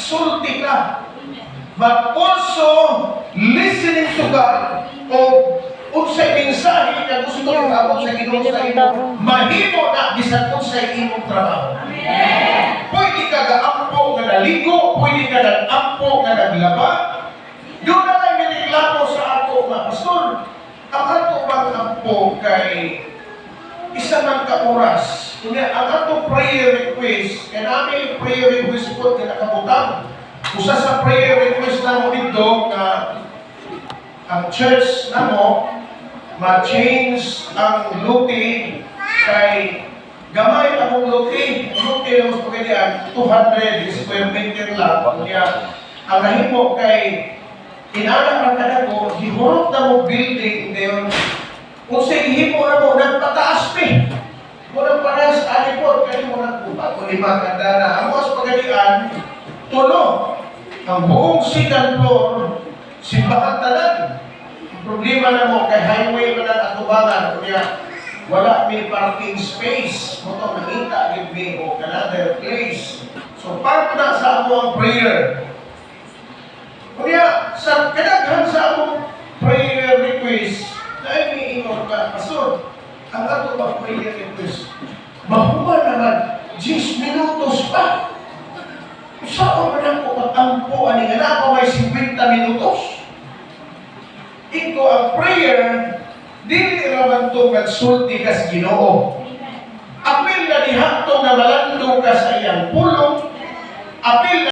magsulti ka. But also, listening to God, o unsay mensahe nga gusto kong abot sa Ginoo sa imo, mahimo na bisan unsay imong trabaho. Pwede ka gaampo nga naligo, pwede ka nag-ampo nga naglaba. Yun na lang nireklamo sa ato nga pastor. Ang ato bang ampo kay isa man ka oras. Kaya ang ato prayer request, kaya namin prayer request po na nakabutang. Usa sa prayer request na mo dito na ang church na mo ma-change ang luti kay gamay ang luti. Ang luti na mas pagkadian 200 square meter lang. Kaya ang nahimo kay inanak ang kanago, hihurot na mo building ngayon. Kung sa ihimo na mo, nagpataas pe. Muna parehas alipod, kaya mo nagpupat o 5 kanda na. Ang mas pagkadian, tulo. Ang buong second floor, simbahan talan. Ang problema na mo, kay highway mo ng atubangan, kaya wala may parking space. Mo nakita, give me o another place. So, part na sa ako ang prayer. Kaya, sa kadaghan sa akong prayer request, dahil may ingon ka, Pastor, ang ato ba prayer request? Mahuman naman, 10 minutos pa. Saan mo na po mag-ampo, ani nga na pa may 50 minutos? Ito ang prayer, dili raman ito magsulti ka sa Ginoo. Apil na dihatto na malandong ka sa iyang pulong, apil